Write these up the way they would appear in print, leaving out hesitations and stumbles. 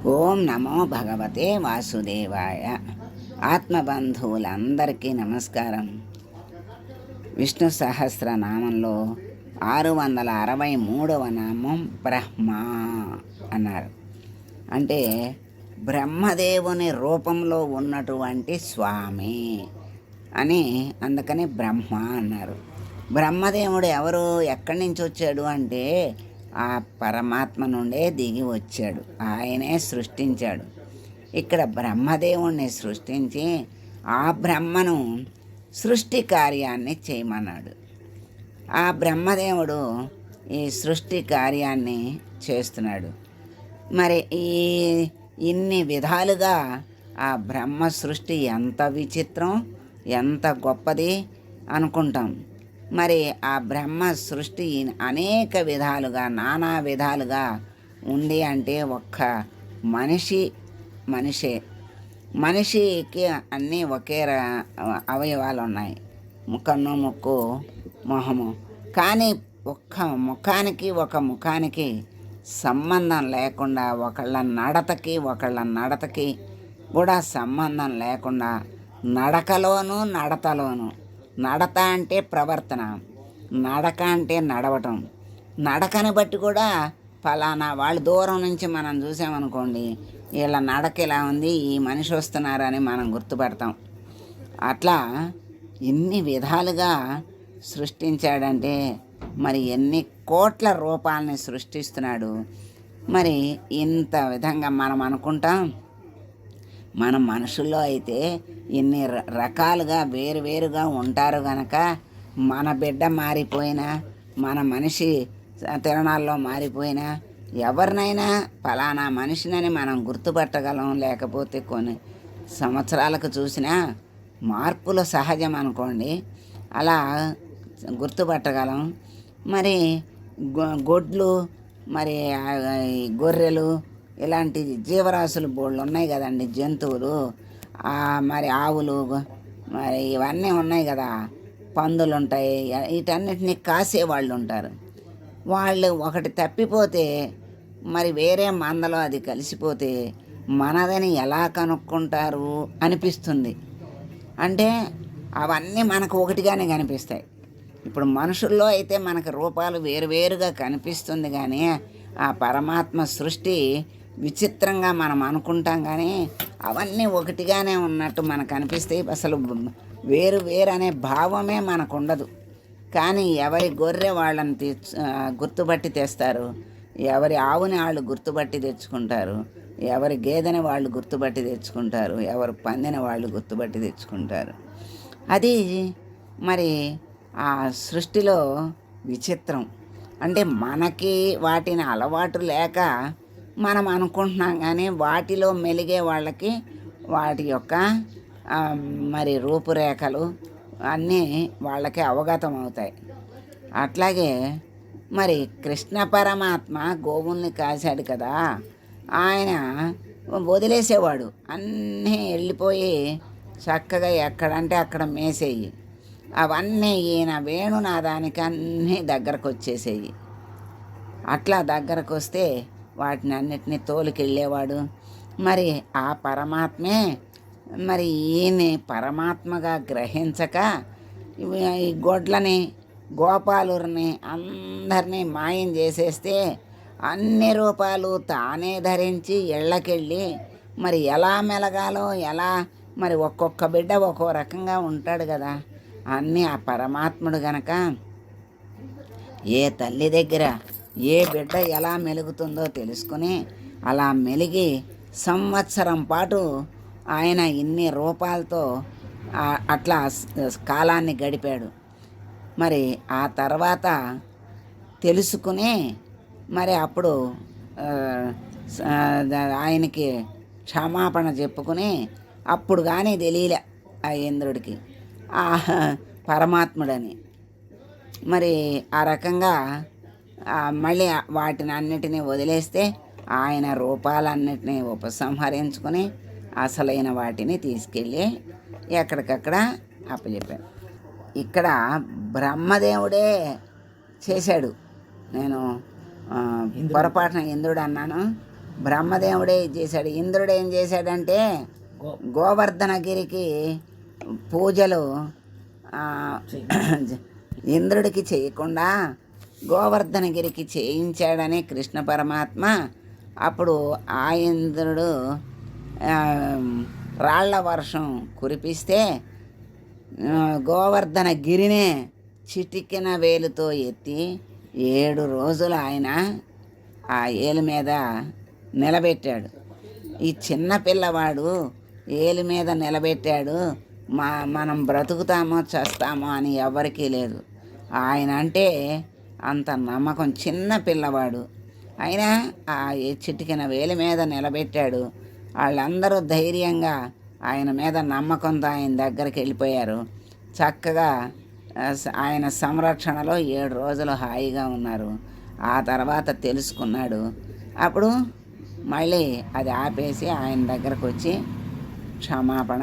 ఓం నమో భగవతే వాసుదేవాయ. ఆత్మబంధువులందరికీ నమస్కారం. విష్ణు సహస్రనామంలో 663వ నామం బ్రహ్మ అన్నారు. అంటే బ్రహ్మదేవుని రూపంలో ఉన్నటువంటి స్వామి అని, అందుకని బ్రహ్మ అన్నారు. బ్రహ్మదేవుడు ఎవరు, ఎక్కడి నుంచి వచ్చాడు అంటే ఆ పరమాత్మ నుండే దిగి వచ్చాడు. ఆయనే సృష్టించాడు. ఇక్కడ బ్రహ్మదేవుణ్ణి సృష్టించి ఆ బ్రహ్మను సృష్టి కార్యాన్ని చేయమన్నాడు. ఆ బ్రహ్మదేవుడు ఈ సృష్టి కార్యాన్ని చేస్తున్నాడు. మరి ఇన్ని విధాలుగా ఆ బ్రహ్మ సృష్టి ఎంత విచిత్రం, ఎంత గొప్పది అనుకుంటాం. మరి ఆ బ్రహ్మ సృష్టి అనేక విధాలుగా, నానా విధాలుగా ఉంది. అంటే ఒక్క మనిషే మనిషికి అన్నీ ఒకే అవయవాలు ఉన్నాయి, కన్ను, ముక్కు, మొహము. కానీ ఒక్క ముఖానికి సంబంధం లేకుండా, ఒకళ్ళ నడతకి కూడా సంబంధం లేకుండా, నడతలోను నడత అంటే ప్రవర్తన, నడక అంటే నడవటం. నడకని బట్టి కూడా ఫలానా వాళ్ళు దూరం నుంచి మనం చూసామనుకోండి, వీళ్ళ నడక ఇలా ఉంది, ఈ మనిషి వస్తున్నారని మనం గుర్తుపడతాం. అట్లా ఇన్ని విధాలుగా సృష్టించాడంటే మరి ఎన్ని కోట్ల రూపాలని సృష్టిస్తున్నాడు. మరి ఇంత విధంగా మనం అనుకుంటాం, మన మనుషుల్లో అయితే ఇన్ని రకాలుగా వేరువేరుగా ఉంటారు గనక మన బిడ్డ మారిపోయినా, మన మనిషి తిరణాల్లో మారిపోయినా, ఎవరినైనా ఫలానా మనిషినని మనం గుర్తుపట్టగలం. లేకపోతే కొన్ని సంవత్సరాలకు చూసినా మార్పులు సహజం అనుకోండి, అలా గుర్తుపట్టగలం. మరి గొడ్లు, మరి గొర్రెలు, ఇలాంటి జీవరాశులు బోళ్ళు ఉన్నాయి కదండి, జంతువులు. మరి ఆవులు, మరి ఇవన్నీ ఉన్నాయి కదా, పందులు ఉంటాయి. వీటన్నిటిని కాసేవాళ్ళు ఉంటారు. వాళ్ళు ఒకటి తప్పిపోతే మరి వేరే మందలో అది కలిసిపోతే మనదని ఎలా కనుక్కుంటారు అనిపిస్తుంది. అంటే అవన్నీ మనకు ఒకటిగానే కనిపిస్తాయి. ఇప్పుడు మనుషుల్లో అయితే మనకు రూపాలు వేరువేరుగా కనిపిస్తుంది, కానీ ఆ పరమాత్మ సృష్టి విచిత్రంగా మనం అనుకుంటాం. కానీ అవన్నీ ఒకటిగానే ఉన్నట్టు మనకు అనిపిస్తాయి. అసలు వేరు అనే భావమే మనకు ఉండదు. కానీ ఎవరి గొర్రె వాళ్ళని గుర్తుపట్టి తెస్తారు, ఎవరి ఆవుని వాళ్ళు గుర్తుపట్టి తెచ్చుకుంటారు, ఎవరి గేదెని వాళ్ళు గుర్తుపట్టి తెచ్చుకుంటారు, ఎవరి పందిని వాళ్ళు గుర్తుపట్టి తెచ్చుకుంటారు. అది మరి ఆ సృష్టిలో విచిత్రం. అంటే మనకి వాటిని అలవాటు లేక మనం అనుకుంటున్నాం, కానీ వాటిలో మెలిగే వాళ్ళకి వాటి యొక్క మరి రూపురేఖలు అన్నీ వాళ్ళకి అవగతం అవుతాయి. అట్లాగే మరి కృష్ణ పరమాత్మ గోవుల్ని కాశాడు కదా, ఆయన వదిలేసేవాడు. అన్నీ వెళ్ళిపోయి చక్కగా ఎక్కడంటే అక్కడ మేసేయి. అవన్నీ ఈయన వేణునాదానికి అన్నీ దగ్గరకు వచ్చేసేయి. అట్లా దగ్గరకు వస్తే వాటిని అన్నిటినీ తోలుకెళ్ళేవాడు. మరి ఆ పరమాత్మే మరి ఈయన పరమాత్మగా గ్రహించక ఈ గొడ్లని, గోపాలుని అందరినీ మాయం చేసేస్తే అన్ని రూపాలు తానే ధరించి ఇళ్ళకెళ్ళి మరి ఎలా మెలగాలో, ఎలా మరి ఒక్కొక్క బిడ్డ ఒక్కో రకంగా ఉంటాడు కదా. అన్నీ ఆ పరమాత్ముడు గనక ఏ తల్లి దగ్గర ఏ బిడ్డ ఎలా మెలుగుతుందో తెలుసుకుని అలా మెలిగి సంవత్సరం పాటు ఆయన ఇన్ని రూపాలతో అట్లా కాలాన్ని గడిపాడు. మరి ఆ తర్వాత తెలుసుకుని మరి అప్పుడు ఆయనకి క్షమాపణ చెప్పుకుని, అప్పుడు కానీ తెలియలే ఆ ఇంద్రుడికి ఆ పరమాత్ముడని. మరి ఆ రకంగా మళ్ళీ వాటిని అన్నిటినీ వదిలేస్తే ఆయన రూపాలన్నిటినీ ఉపసంహరించుకొని అసలైన వాటిని తీసుకెళ్ళి ఎక్కడికక్కడ అప్పచెప్పాడు. ఇక్కడ బ్రహ్మదేవుడే చేశాడు. నేను పొరపాటున ఇంద్రుడు అన్నాను. బ్రహ్మదేవుడే చేశాడు. ఇంద్రుడు ఏం చేశాడంటే గోవర్ధనగిరికి పూజలు ఇంద్రుడికి చేయకుండా గోవర్ధనగిరికి చేయించాడని కృష్ణ పరమాత్మ. అప్పుడు ఆ ఇంద్రుడు రాళ్ల వర్షం కురిపిస్తే గోవర్ధనగిరినే చిటికిన వేలుతో ఎత్తి 7 రోజులు ఆయన ఆ ఏలు మీద నిలబెట్టాడు. ఈ చిన్న పిల్లవాడు ఏలు మీద నిలబెట్టాడు, మనం బ్రతుకుతామో చస్తామో అని ఎవరికీ లేదు. ఆయన అంటే అంత నమ్మకం. చిన్న పిల్లవాడు అయినా ఆ చిటికిన వేలు మీద నిలబెట్టాడు. వాళ్ళందరూ ధైర్యంగా ఆయన మీద నమ్మకంతో ఆయన దగ్గరికి వెళ్ళిపోయారు. చక్కగా ఆయన సంరక్షణలో 7 రోజులు హాయిగా ఉన్నారు. ఆ తర్వాత తెలుసుకున్నాడు. అప్పుడు మళ్ళీ అది ఆపేసి ఆయన దగ్గరకు వచ్చి క్షమాపణ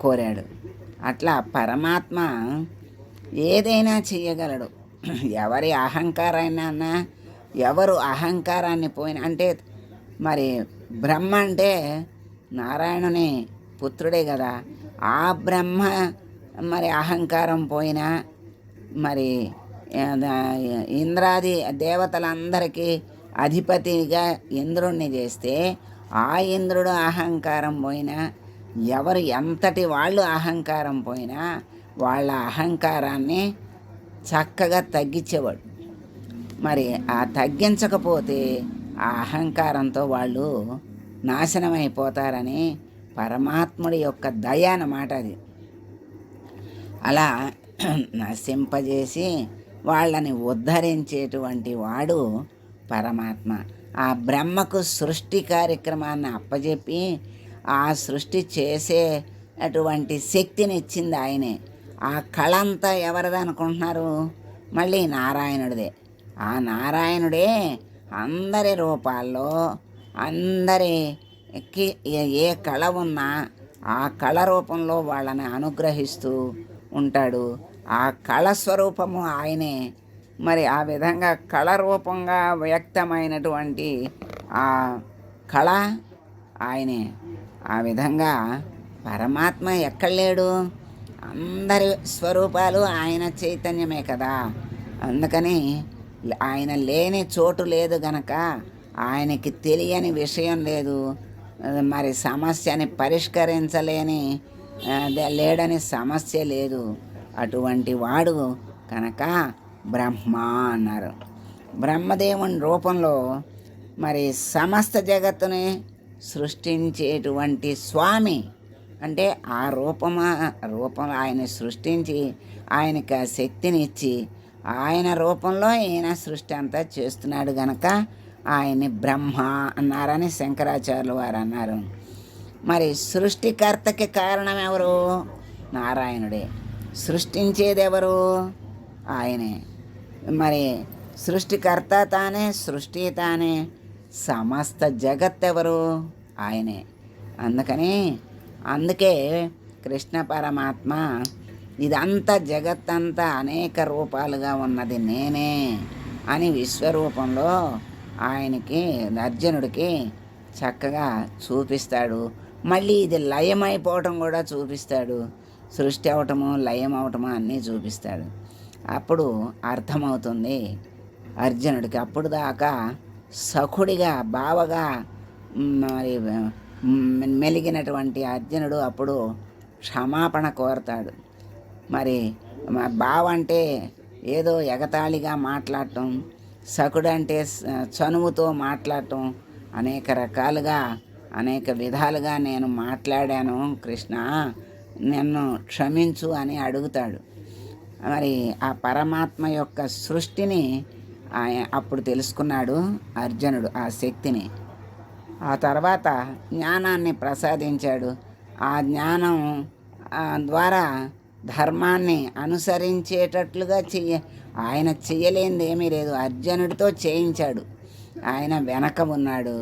కోరాడు. అట్లా పరమాత్మ ఏదైనా చెయ్యగలడు. ఎవరి అహంకారాన్ని ఎవరు అహంకారాన్ని పోయిన అంటే మరి బ్రహ్మ అంటే నారాయణుని పుత్రుడే కదా. ఆ బ్రహ్మ మరి అహంకారం పోయినా మరి ఇంద్రాది దేవతలందరికీ అధిపతిగా ఇంద్రుణ్ణి చేస్తే ఆ ఇంద్రుడు అహంకారం పోయినా, ఎవరు ఎంతటి వాళ్ళు అహంకారం పోయినా వాళ్ళ అహంకారాన్ని చక్కగా తగ్గించేవాడు. మరి ఆ తగ్గించకపోతే ఆ అహంకారంతో వాళ్ళు నాశనమైపోతారని పరమాత్ముడి యొక్క దయ అన్నమాట అది. అలా నశింపజేసి వాళ్ళని ఉద్ధరించేటువంటి వాడు పరమాత్మ. ఆ బ్రహ్మకు సృష్టి కార్యక్రమాన్ని అప్పజెప్పి ఆ సృష్టి చేసేటువంటి శక్తిని ఇచ్చింది ఆయనే. ఆ కళ అంతా ఎవరిది అనుకుంటున్నారు? మళ్ళీ నారాయణుడిదే. ఆ నారాయణుడే అందరి రూపాల్లో అందరికి ఏ కళ ఉన్నా ఆ కళ రూపంలో వాళ్ళని అనుగ్రహిస్తూ ఉంటాడు. ఆ కళ స్వరూపము ఆయనే. మరి ఆ విధంగా కళ రూపంగా వ్యక్తమైనటువంటి ఆ కళ ఆయనే. ఆ విధంగా పరమాత్మ ఎక్కడ లేడు? అందరి స్వరూపాలు ఆయన చైతన్యమే కదా. అందుకని ఆయన లేని చోటు లేదు గనక ఆయనకి తెలియని విషయం లేదు. మరి సమస్యని పరిష్కరించలేని లేడని సమస్య లేదు. అటువంటి వాడు కనుక బ్రహ్మ అన్నారు. బ్రహ్మదేవుని రూపంలో మరి సమస్త జగత్తుని సృష్టించేటువంటి స్వామి. అంటే ఆ రూపంలో ఆయన సృష్టించి ఆయనకి ఆ శక్తిని ఇచ్చి ఆయన రూపంలో ఈయన సృష్టి అంతా చేస్తున్నాడు గనక ఆయన్ని బ్రహ్మ అన్నారని శంకరాచార్యులు వారు అన్నారు. మరి సృష్టికర్తకి కారణం ఎవరు? నారాయణుడే. సృష్టించేది ఎవరు? ఆయనే. మరి సృష్టికర్త తానే, సృష్టి తానే, సమస్త జగత్ ఎవరు? ఆయనే. అందుకే కృష్ణ పరమాత్మ ఇదంతా జగత్తంతా అనేక రూపాలుగా ఉన్నది నేనే అని విశ్వరూపంలో ఆయనకి అర్జునుడికి చక్కగా చూపిస్తాడు. మళ్ళీ ఇది లయమైపోవటం కూడా చూపిస్తాడు. సృష్టి అవటము, లయం అవటము అన్నీ చూపిస్తాడు. అప్పుడు అర్థమవుతుంది అర్జునుడికి. అప్పుడు దాకా సఖుడిగా బావగా మరి మెలిగినటువంటి అర్జునుడు అప్పుడు క్షమాపణ కోరతాడు. మరి బావ అంటే ఏదో ఎగతాళిగా మాట్లాడటం, సఖుడంటే చనువుతో మాట్లాడటం, అనేక రకాలుగా అనేక విధాలుగా నేను మాట్లాడాను కృష్ణ, నన్ను క్షమించు అని అడుగుతాడు. మరి ఆ పరమాత్మ యొక్క సృష్టిని అప్పుడు తెలుసుకున్నాడు అర్జునుడు, ఆ శక్తిని. ఆ తర్వాత జ్ఞానాన్ని ప్రసాదించాడు. ఆ జ్ఞానం ద్వారా ధర్మాన్ని అనుసరించేటట్లుగా ఆయన చెయ్యలేనిది ఏమీ లేదు. అర్జునుడితో చేయించాడు. ఆయన వెనక ఉన్నాడు.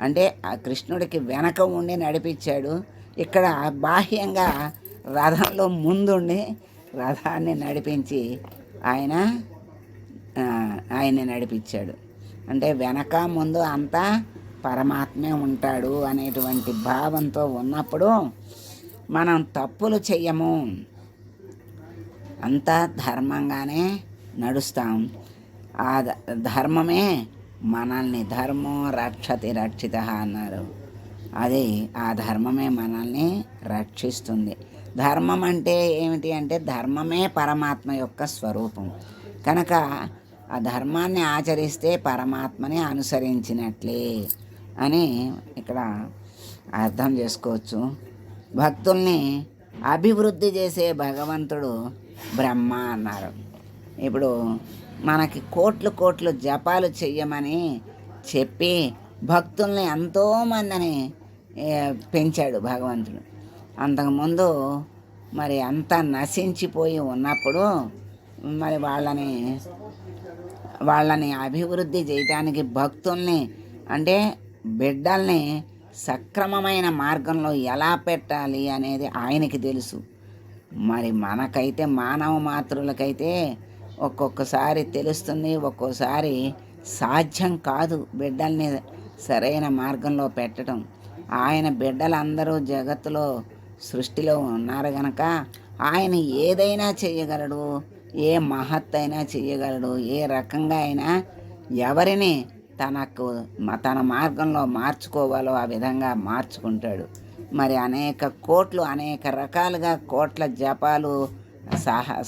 అంటే ఆ కృష్ణుడికి వెనక ఉండి నడిపించాడు. ఇక్కడ బాహ్యంగా రథంలో ముందుండి రథాన్ని నడిపించి ఆయన్ని నడిపించాడు. అంటే వెనక ముందు అంతా పరమాత్మే ఉంటాడు అనేటువంటి భావంతో ఉన్నప్పుడు మనం తప్పులు చెయ్యము, అంతా ధర్మంగానే నడుస్తాం. ఆ ధర్మమే మనల్ని ధర్మో రక్షతి రక్షిత అన్నారు. అది ఆ ధర్మమే మనల్ని రక్షిస్తుంది. ధర్మం అంటే ఏమిటి అంటే ధర్మమే పరమాత్మ యొక్క స్వరూపం కనుక ఆ ధర్మాన్ని ఆచరిస్తే పరమాత్మని అనుసరించినట్లే అని ఇక్కడ అర్థం చేసుకోవచ్చు. భక్తుల్ని అభివృద్ధి చేసే భగవంతుడు బ్రహ్మ అన్నారు. ఇప్పుడు మనకి కోట్లు కోట్లు జపాలు చెయ్యమని చెప్పి భక్తుల్ని ఎంతోమందిని పెంచాడు భగవంతుడు. అంతకుముందు మరి అంతా నశించిపోయి ఉన్నప్పుడు మరి వాళ్ళని అభివృద్ధి చేయడానికి భక్తుల్ని అంటే బిడ్డల్ని సక్రమమైన మార్గంలో ఎలా పెట్టాలి అనేది ఆయనకి తెలుసు. మరి మనకైతే మానవ మాతృలకైతే ఒక్కొక్కసారి తెలుస్తుంది, ఒక్కోసారి సాధ్యం కాదు బిడ్డల్ని సరైన మార్గంలో పెట్టడం. ఆయన బిడ్డలందరూ జగత్తులో సృష్టిలో ఉన్నారు కనుక ఆయన ఏదైనా చేయగలడు, ఏ మహత్తైనా చేయగలడు, ఏ రకంగా అయినా ఎవరిని తన మార్గంలో మార్చుకోవాలో ఆ విధంగా మార్చుకుంటాడు. మరి అనేక రకాలుగా కోట్ల జపాలు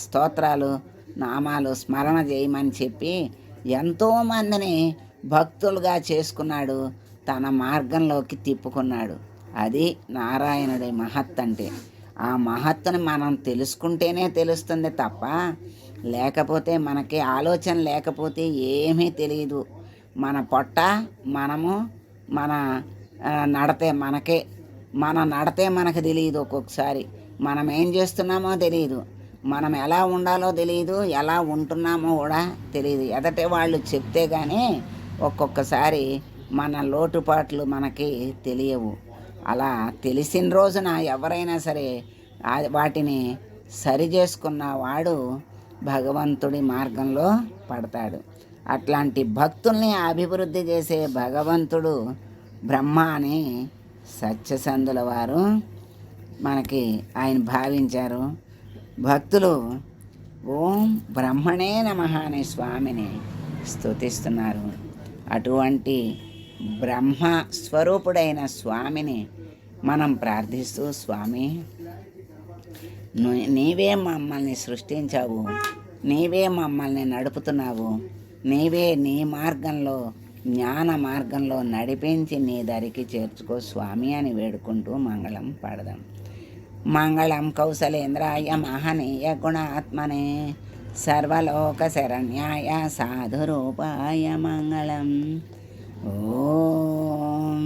స్తోత్రాలు నామాలు స్మరణ చేయమని చెప్పి ఎంతోమందిని భక్తులుగా చేసుకున్నాడు, తన మార్గంలోకి తిప్పుకున్నాడు. అది నారాయణుడి మహత్ అంటే. ఆ మహత్తుని మనం తెలుసుకుంటేనే తెలుస్తుంది తప్ప లేకపోతే మనకి ఆలోచన లేకపోతే ఏమీ తెలియదు. మన పొట్ట మనము మన నడతే మనకు తెలియదు. ఒక్కొక్కసారి మనం ఏం చేస్తున్నామో తెలియదు, మనం ఎలా ఉండాలో తెలియదు, ఎలా ఉంటున్నామో కూడా తెలియదు. ఎదటే వాళ్ళు చెప్తే కానీ ఒక్కొక్కసారి మన లోటుపాట్లు మనకి తెలియవు. అలా తెలిసిన రోజున ఎవరైనా సరే వాటిని సరి చేసుకున్న వాడు భగవంతుడి మార్గంలో పడతాడు. అట్లాంటి భక్తుల్ని అభివృద్ధి చేసే భగవంతుడు బ్రహ్మ అని సత్యసంధుల వారు మనకి ఆయన భావించారు. భక్తులు ఓం బ్రహ్మణే నమః అనే స్వామిని స్తుతిస్తున్నారు. అటువంటి బ్రహ్మ స్వరూపుడైన స్వామిని మనం ప్రార్థిస్తూ, స్వామి నీవే మమ్మల్ని సృష్టించావు, నీవే మమ్మల్ని నడుపుతున్నావు, నీవే నీ మార్గంలో జ్ఞాన మార్గంలో నడిపించి నీ దరికి చేర్చుకో స్వామి అని వేడుకుంటూ మంగళం పాడదాం. మంగళం కౌసలేంద్రాయ మహనీయ గుణాత్మనే సర్వలోక శరణ్యాయ సాధురూపాయ మంగళం. ఓం